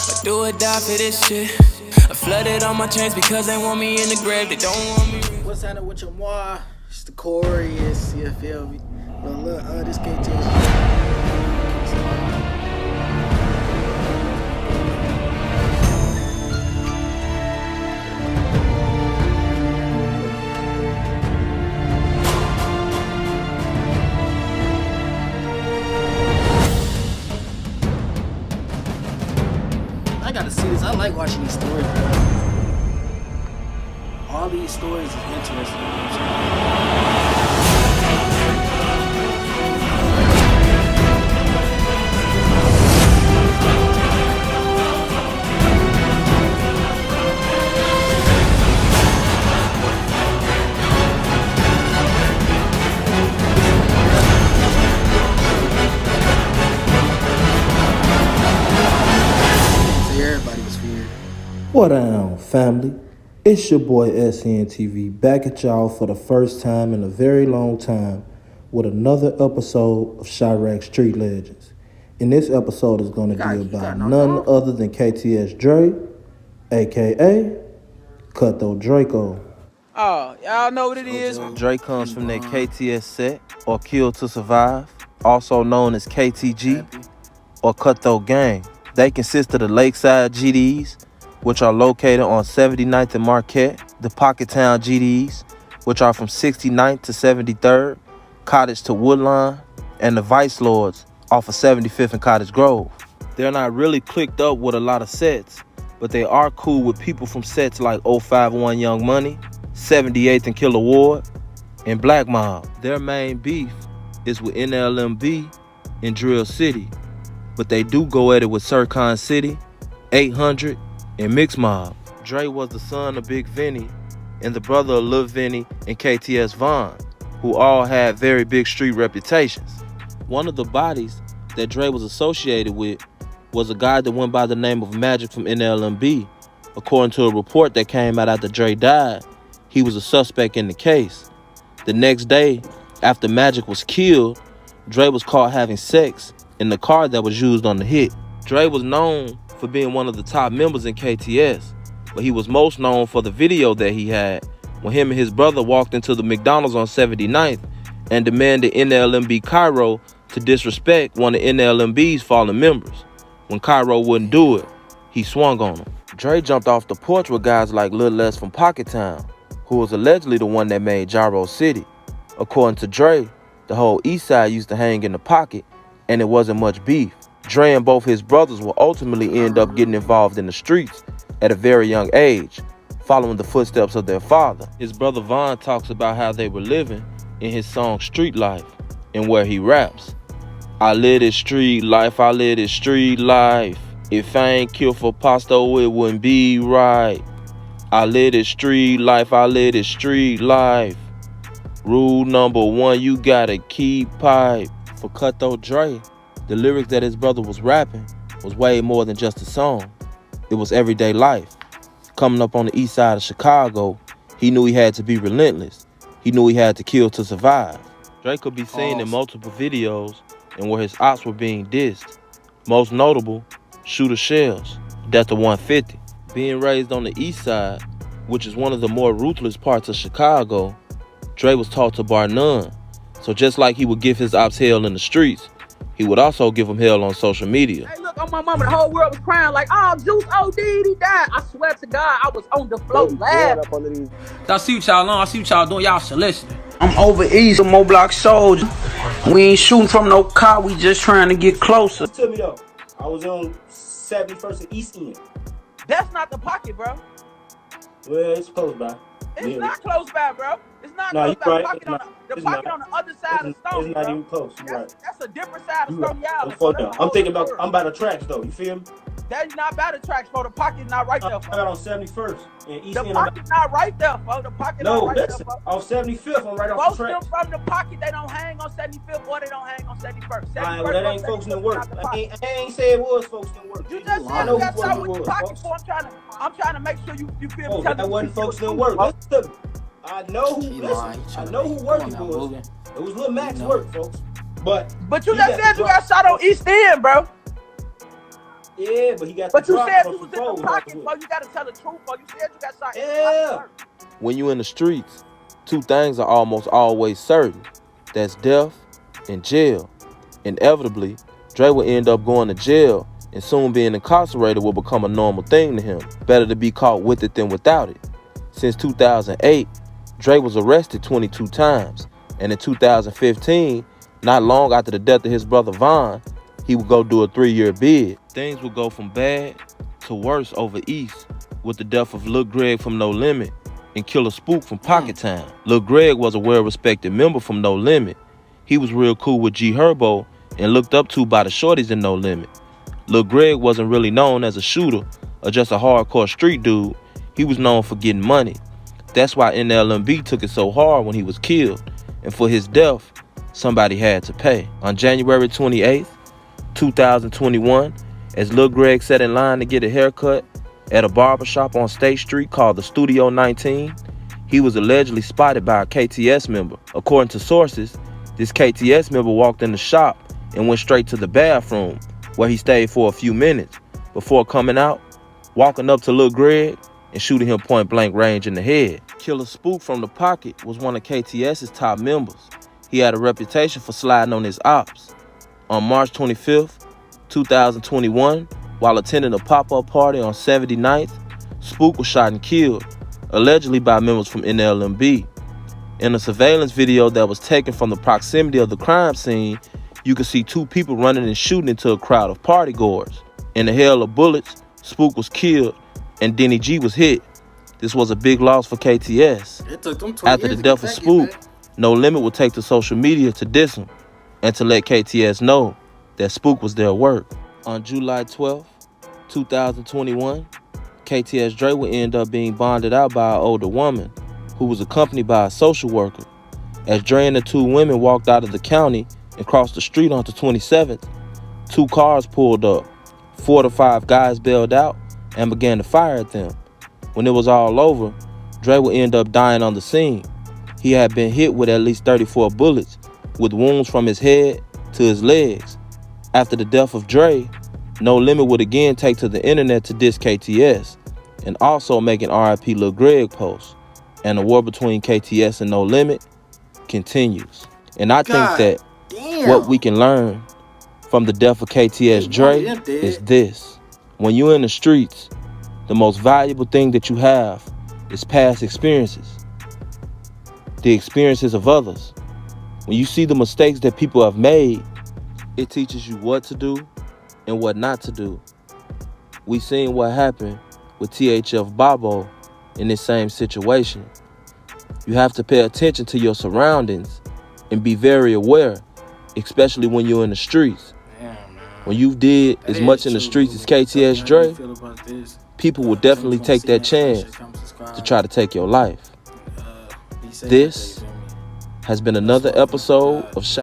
I do or die for this shit. I flooded all my chains because they want me in the grave. They don't want me. What's happening with your moi? It's the Corey, it's CFL. But look, this can't change. I gotta see this. I like watching these stories, bro. All these stories is interesting. Everybody was feared. What down, family? It's your boy SNTV back at y'all for the first time in a very long time with another episode of Chiraq Street Legends. And this episode is going to be about none other than 𝚛𝚎𝚘𝚛𝚘𝚛𝚡, aka 𝚑𝚎𝚘𝚘𝚘𝚘𝚑. Oh, y'all know what it is. Dre comes from that KTS set, or Kill to Survive, also known as KTG, or Cutthroat Gang. They consist of the Lakeside GDs, which are located on 79th and Marquette, the Pocket Town GDs, which are from 69th to 73rd, Cottage to Woodline, and the Vice Lords off of 75th and Cottage Grove. They're not really clicked up with a lot of sets, but they are cool with people from sets like 051 Young Money, 78th and Killer Ward, and Black Mob. Their main beef is with NLMB and Drill City, but they do go at it with Sircon City, 800, and Mix Mob. Dre was the son of Big Vinny and the brother of Lil Vinny and KTS Vaughn, who all had very big street reputations. One of the bodies that Dre was associated with was a guy that went by the name of Magic from NLMB. According to a report that came out after Dre died, he was a suspect in the case. The next day, after Magic was killed, Dre was caught having sex in the car that was used on the hit. Dre was known for being one of the top members in KTS, but he was most known for the video that he had when him and his brother walked into the McDonald's on 79th and demanded NLMB Cairo to disrespect one of NLMB's fallen members. When Cairo wouldn't do it, he swung on him. Dre jumped off the porch with guys like Lil Les from Pocket Town, who was allegedly the one that made Gyro City. According to Dre, the whole East Side used to hang in the pocket and it wasn't much beef. Dre and both his brothers will ultimately end up getting involved in the streets at a very young age, following the footsteps of their father. His brother Vaughn talks about how they were living in his song Street Life, and where he raps, "I live this street life, I live this street life. If I ain't killed for Pasto, it wouldn't be right. I live this street life, I live this street life. Rule number one, you gotta keep pipe." For Cutthroat Dre, the lyrics that his brother was rapping was way more than just a song. It was everyday life. Coming up on the east side of Chicago, he knew he had to be relentless. He knew he had to kill to survive. Dre could be seen in multiple videos and where his ops were being dissed. Most notable, Shooter Shells, Death of 150. Being raised on the east side, which is one of the more ruthless parts of Chicago, Dre was taught to bar none. So just like he would give his ops hell in the streets, he would also give them hell on social media. Hey, look, on my mama, the whole world was crying like, oh, Juice OD'd, he died. I swear to God, I was on the floor laughing. I see what y'all on. I see what y'all doing. Y'all should listen. I'm over east, a Mo Block soldier. We ain't shooting from no car, we just trying to get closer. Tell me though, I was on 71st and East End. That's not the pocket, bro. Well, it's close by. It's not close by, bro. It's not No, close by. right. The pocket on the other side of Stone, It's not even close. You're right. That's a different side of Stone Y'all. I'm thinking about, I'm by the tracks though, you feel me? That's not by the tracks, for the pocket's not right there, I got on 71st and East End. The pocket's not right there, bro. The pocket not right there, bro. Off 75th, I'm right off the tracks. Most of them from the pocket, they don't hang on 75th or they don't hang on 71st. Alright, well, that ain't folks in work. I ain't say it was folks in work. You just said you got something with the pocket for. I'm trying to make sure you feel me. That wasn't folks in work. Listen to me. I know who work it was. It was Lil Mac's work, folks. But you just said you got shot on East End, bro. Yeah, but he got But the you drop said from you was in before the was off pocket, the bro. hook. You gotta tell the truth, bro. You said you got shot in the Yeah. pocket first. When you in the streets, two things are almost always certain. That's death and jail. Inevitably, Dre will end up going to jail, and soon being incarcerated will become a normal thing to him. Better to be caught with it than without it. Since 2008, Dre was arrested 22 times, and in 2015, not long after the death of his brother Von, he would go do a 3-year bid. Things would go from bad to worse over east with the death of Lil Greg from No Limit and Killer Spook from Pocket Town. Lil Greg was a well-respected member from No Limit. He was real cool with 𝚑𝚘𝚘𝚘 and looked up to by the shorties in No Limit. Lil Greg wasn't really known as a shooter or just a hardcore street dude. He was known for getting money. That's why NLMB took it so hard when he was killed, and for his death, somebody had to pay. On January 28th, 2021, as Lil Greg sat in line to get a haircut at a barbershop on State Street called the Studio 19, he was allegedly spotted by a KTS member. According to sources, this KTS member walked in the shop and went straight to the bathroom, where he stayed for a few minutes before coming out, walking up to Lil Greg and shooting him point blank range in the head. Killer Spook from the Pocket was one of KTS's top members. He had a reputation for sliding on his ops. On March 25th, 2021, while attending a pop-up party on 79th, Spook was shot and killed, allegedly by members from NLMB. In a surveillance video that was taken from the proximity of the crime scene, you could see two people running and shooting into a crowd of partygoers. In a hail of bullets, Spook was killed and Denny G was hit. This was a big loss for KTS. It took them 20 After the years to death get of that Spook, back. No Limit would take to social media to diss him and to let KTS know that Spook was their work. On July 12th, 2021, KTS Dre would end up being bonded out by an older woman who was accompanied by a social worker. As Dre and the two women walked out of the county and crossed the street onto 27th, two cars pulled up. 4 to 5 guys bailed out and began to fire at them. When it was all over, Dre would end up dying on the scene. He had been hit with at least 34 bullets, with wounds from his head to his legs. After the death of Dre, No Limit would again take to the internet to diss KTS and also make an RIP Lil Greg post. And the war between KTS and No Limit continues. And I think that what we can learn from the death of KTS Dre is this. When you're in the streets, the most valuable thing that you have is past experiences, the experiences of others. When you see the mistakes that people have made, it teaches you what to do and what not to do. We seen what happened with 𝚑𝚘𝚘𝚘𝚑 in this same situation. You have to pay attention to your surroundings and be very aware, especially when you're in the streets. When you did as much in the streets as KTS Dre, people will definitely take that chance to try to take your life. This has been another episode of